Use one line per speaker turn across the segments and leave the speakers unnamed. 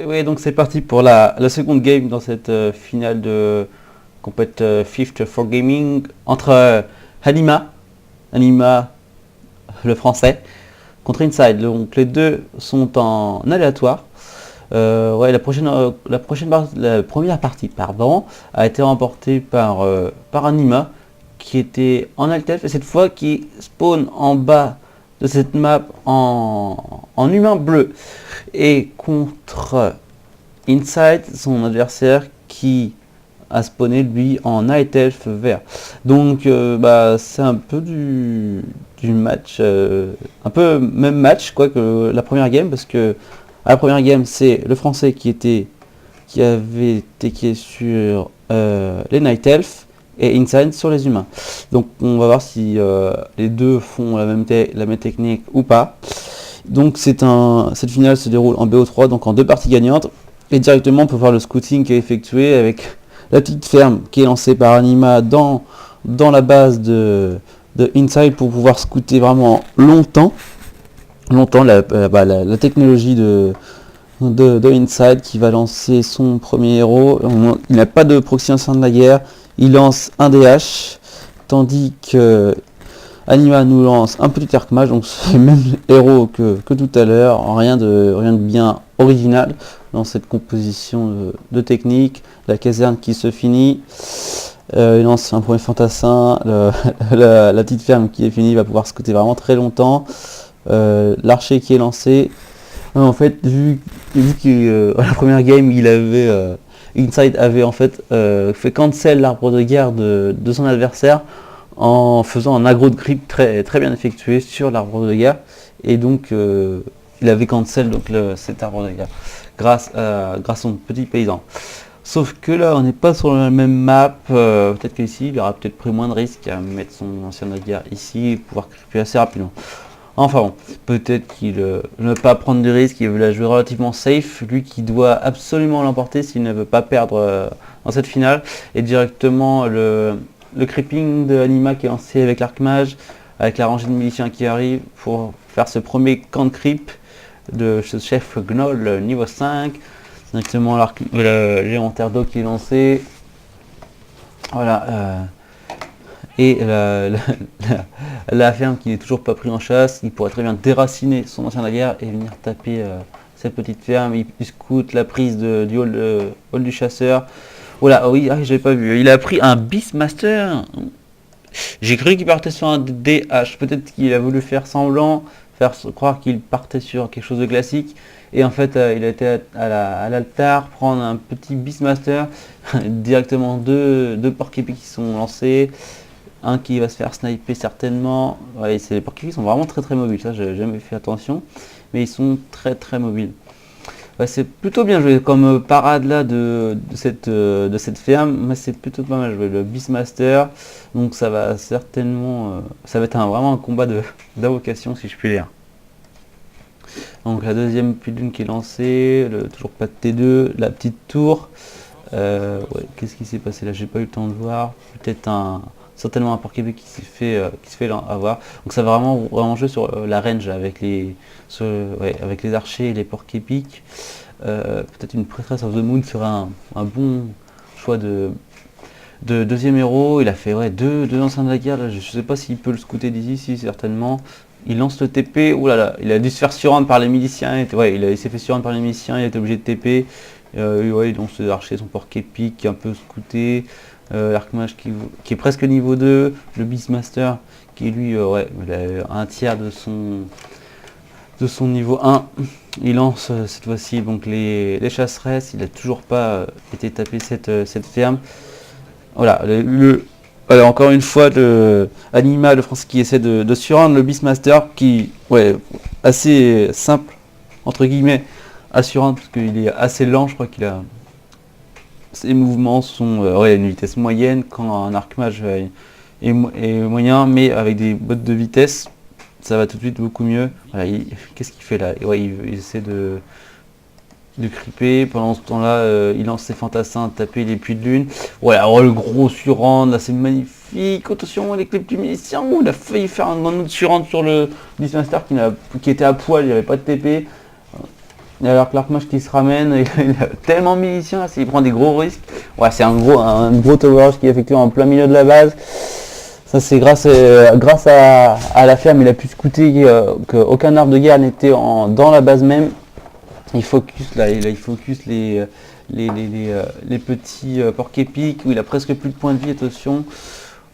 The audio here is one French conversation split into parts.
Oui, donc c'est parti pour la seconde game dans cette finale de compète Fifth for Gaming entre Anima le français, contre Inside. Donc les deux sont en aléatoire. Ouais, la première partie, pardon, a été remportée par Anima, qui était en Altelf et cette fois qui spawn en bas de cette map en humain bleu et contre Inside, son adversaire qui a spawné lui en Night Elf vert. Donc c'est un peu du match, un peu même match quoi que la première game, parce que à la première game c'est le français qui avait été sur les Night Elf et Inside sur les humains. Donc on va voir si les deux font la même technique ou pas. Donc cette finale se déroule en BO3, donc en deux parties gagnantes. Et directement on peut voir le scouting qui est effectué avec la petite ferme qui est lancée par Anima dans la base de Inside pour pouvoir scouter vraiment longtemps la technologie de Inside qui va lancer son premier héros. Il n'a pas de proxy au sein de la guerre, il lance un DH, tandis que Anima nous lance un petit arc mage, donc c'est le même héros que tout à l'heure, rien de bien original dans cette composition de technique. La caserne qui se finit, il lance un premier fantassin, la petite ferme qui est finie va pouvoir scouter vraiment très longtemps, l'archer qui est lancé. En fait, vu que la première game, Inside avait en fait fait cancel l'arbre de guerre de son adversaire en faisant un aggro de creep très, très bien effectué sur l'arbre de guerre, et donc il avait cancel donc cet arbre de guerre grâce à son petit paysan. Sauf que là on n'est pas sur la même map, peut-être qu'ici il aura peut-être pris moins de risques à mettre son ancien de guerre ici et pouvoir creeper assez rapidement. Enfin bon, peut-être qu'il ne veut pas prendre de risques, il veut la jouer relativement safe, lui qui doit absolument l'emporter s'il ne veut pas perdre dans cette finale. Et directement le creeping de Anima qui est lancé avec l'arc-mage, avec la rangée de miliciens qui arrive pour faire ce premier camp de creep de ce chef Gnoll niveau 5. Directement le légendaire d'eau qui est lancé. Voilà. Et la ferme qui n'est toujours pas pris en chasse, il pourrait très bien déraciner son ancien de la guerre et venir taper cette petite ferme. Il scoute la prise du hall du chasseur. Voilà, oui, j'avais pas vu. Il a pris un Beastmaster. J'ai cru qu'il partait sur un DH. Peut-être qu'il a voulu faire semblant, faire croire qu'il partait sur quelque chose de classique. Et en fait, il a été à l'altar prendre un petit Beastmaster. Directement deux porc-épis qui sont lancés. Un qui va se faire sniper certainement. Ouais, les porc-épis sont vraiment très très mobiles. Ça, j'ai jamais fait attention. Mais ils sont très très mobiles. Ouais, c'est plutôt bien joué comme parade là de cette ferme. Mais c'est plutôt pas mal joué. Le Beastmaster. Donc ça va certainement. Ça va être vraiment un combat d'invocation si je puis dire. Donc la deuxième pilule qui est lancée. Toujours pas de T2. La petite tour. Ouais, qu'est-ce qui s'est passé là? J'ai pas eu le temps de voir. Peut-être certainement un porc-épée qui se fait avoir. Donc ça va vraiment jouer sur la range avec avec les archers et les porc-épics. Peut-être une Priestess of the Moon serait un bon choix de deuxième héros. Il a fait deux anciens de la guerre. Là, je sais pas s'il peut le scouter d'ici, si certainement. Il lance le TP. Ouh là là, il a dû se faire surrendre par les miliciens. Il s'est fait surrendre par les miliciens. Il a été obligé de TP. Il lance ses archers, son porc-épic qui est un peu scouté. L'arc-mage qui est presque niveau 2, le Beastmaster qui lui il a un tiers de son niveau 1. Il lance cette fois-ci donc les chasseresses, il n'a toujours pas été tapé cette ferme. Voilà, voilà, encore une fois Anima, le français qui essaie de surrendre le Beastmaster qui assez simple entre guillemets à surrendre parce qu'il est assez lent, je crois qu'il a. Ses mouvements sont à une vitesse moyenne quand un arc-mage est moyen, mais avec des bottes de vitesse, ça va tout de suite beaucoup mieux. Voilà, qu'est-ce qu'il fait là? Il essaie de creeper. Pendant ce temps-là, il lance ses fantassins, taper les puits de lune. Voilà, le gros surrend, là c'est magnifique. Attention, les clips du milicien. Il a failli faire un autre surrend sur le Beastmaster qui était à poil, il n'y avait pas de TP. Alors que l'arc-mage qui se ramène, il a tellement milicien, là, il prend des gros risques. Ouais, c'est un gros tower qui est effectué en plein milieu de la base. Ça c'est grâce à la ferme, il a pu scouter qu'aucun arbre de guerre n'était dans la base même. Il focus là, il focus les petits porcs épiques où il a presque plus de points de vie, attention.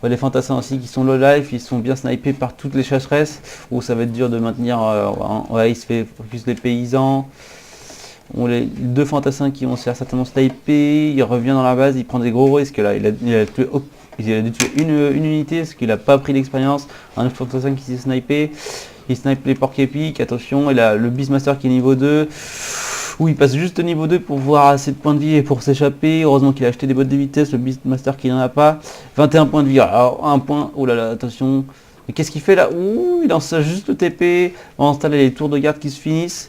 Ouais, les fantassins aussi qui sont low life, ils sont bien snipés par toutes les chasseresses, où ça va être dur de maintenir, ouais, il se fait focus les paysans. Les deux fantassins qui vont se faire certainement sniper, il revient dans la base, il prend des gros risques là, il a dû tuer une unité parce qu'il n'a pas pris d'expérience, un fantassin qui s'est snipé, il snipe les porcs épiques, attention, et là le Beastmaster qui est niveau 2, où il passe juste au niveau 2 pour voir assez de points de vie et pour s'échapper. Heureusement qu'il a acheté des bottes de vitesse, le Beastmaster qui n'en a pas. 21 points de vie, alors un point, oh là là, attention. Mais qu'est-ce qu'il fait là? Ouh, il lance juste le TP. On installe les tours de garde qui se finissent.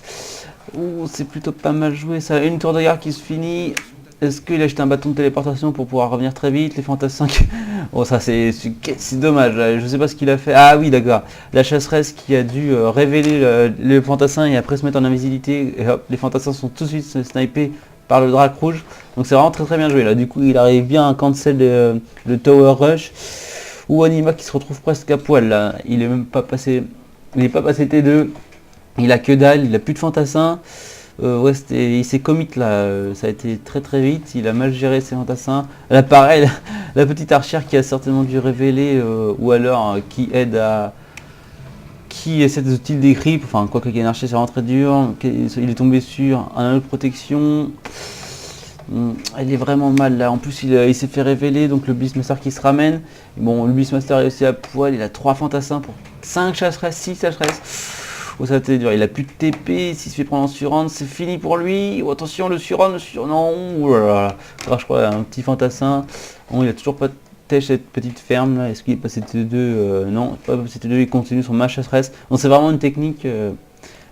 Ouh, c'est plutôt pas mal joué ça. Une tour de garde qui se finit. Est-ce qu'il a acheté un bâton de téléportation pour pouvoir revenir très vite? Les fantassins qui... Oh ça c'est dommage, je sais pas ce qu'il a fait. Ah oui d'accord, la chasseresse qui a dû révéler le fantassin et après se mettre en invisibilité. Et hop, les fantassins sont tout de suite snipés par le drac rouge. Donc c'est vraiment très bien joué là. Du coup il arrive bien à cancel le tower rush. Ou Anima qui se retrouve presque à poil là. Il est même pas passé. Il n'est pas passé T2. Il a que dalle, il a plus de fantassins. Ouais, il s'est commit là, ça a été très vite, il a mal géré ses fantassins. Là pareil, la petite archère qui a certainement dû révéler, ou alors qui aide à... Qui essaie de style des creeps, enfin quoi qu'il y ait un archer c'est vraiment très dur, il est tombé sur un anneau de protection. Il est vraiment mal là, en plus il s'est fait révéler, donc le Beastmaster qui se ramène. Bon, le Beastmaster est aussi à poil, il a 3 fantassins pour 5 chasseresses, 6 chasseresses. Oh ça a été dur, il a plus de TP, s'il se fait prendre en surround, c'est fini pour lui. Oh, attention le surround, non, oh là là. Alors, je crois un petit fantassin. Bon, il a toujours pas de têche cette petite ferme là. Est-ce qu'il est passé T2? Non, pas passé T2, il continue son match chasseresse. Donc c'est vraiment une technique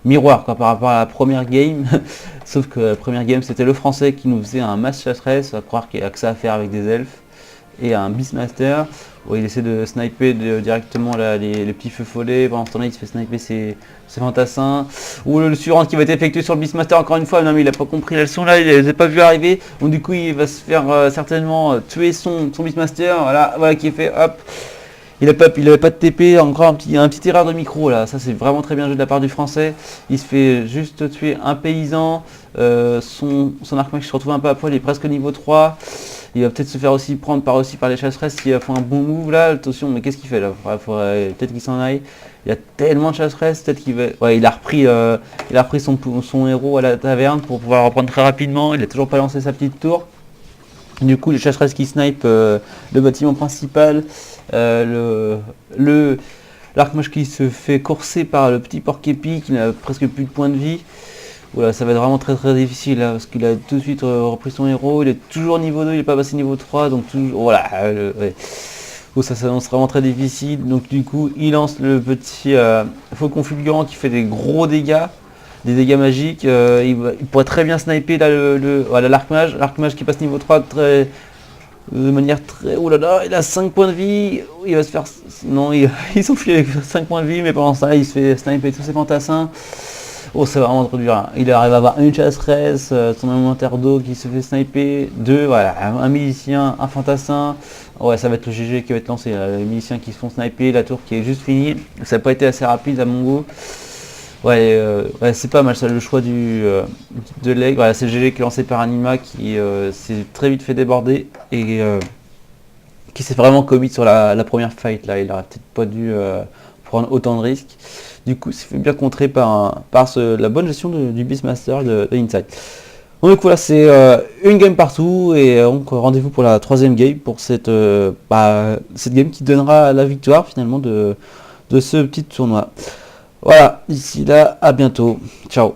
miroir quoi, par rapport à la première game. Sauf que la première game c'était le français qui nous faisait un match chasseresse, à croire qu'il y a que ça à faire avec des elfes. Et un Beastmaster où il essaie de sniper directement là, les petits feux follets. Pendant ce temps là il se fait sniper ses fantassins. Ou le surround qui va être effectué sur le Beastmaster encore une fois. Non mais il a pas compris la leçon là, il les a pas vu arriver. Donc du coup il va se faire certainement tuer son Beastmaster. Voilà qui est fait, hop. Il avait pas de TP, encore un petit erreur de micro là, ça c'est vraiment très bien joué de la part du français. Il se fait juste tuer un paysan, son arc-mage se retrouve un peu à poil, il est presque niveau 3. Il va peut-être se faire aussi prendre par les chasseresses s'il font un bon move là, attention, mais qu'est-ce qu'il fait là? Faudrait peut-être qu'il s'en aille. Il y a tellement de chasseresses, peut-être qu'il va... Ouais, il a repris son héros à la taverne pour pouvoir reprendre très rapidement, il a toujours pas lancé sa petite tour. Du coup les chasseresses qui snipe le bâtiment principal, l'arc-mage qui se fait courser par le petit porc épique, qui n'a presque plus de points de vie. Voilà, ça va être vraiment très difficile là, parce qu'il a tout de suite repris son héros, il est toujours niveau 2, il n'est pas passé niveau 3, donc toujours, voilà, ouais. Ça s'annonce vraiment très difficile, donc du coup il lance le petit faucon fulgurant qui fait des gros dégâts, des dégâts magiques, il pourrait très bien sniper là voilà, l'arc-mage qui passe niveau 3 de manière très... Oh là là, il a 5 points de vie, il va se faire... Non, il s'enfuit avec 5 points de vie, mais pendant ça il se fait sniper tous ses fantassins. Oh c'est vraiment trop dur, hein. Il arrive à avoir une chasseresse, son inventaire d'eau qui se fait sniper, 2, voilà, un milicien, un fantassin. Ouais ça va être le GG qui va être lancé, là. Les miliciens qui se font sniper, la tour qui est juste finie, ça n'a pas été assez rapide à mon goût. Ouais, c'est pas mal ça le choix de l'aigle, voilà, c'est le GG qui est lancé par Anima qui s'est très vite fait déborder et qui s'est vraiment commit sur la première fight là, il aurait peut-être pas dû prendre autant de risques. Du coup, c'est fait bien contrer par la bonne gestion du Beastmaster de Inside. Donc voilà, c'est une game partout et donc rendez-vous pour la 3ème game pour cette game qui donnera la victoire finalement de ce petit tournoi. Voilà, d'ici là, à bientôt. Ciao.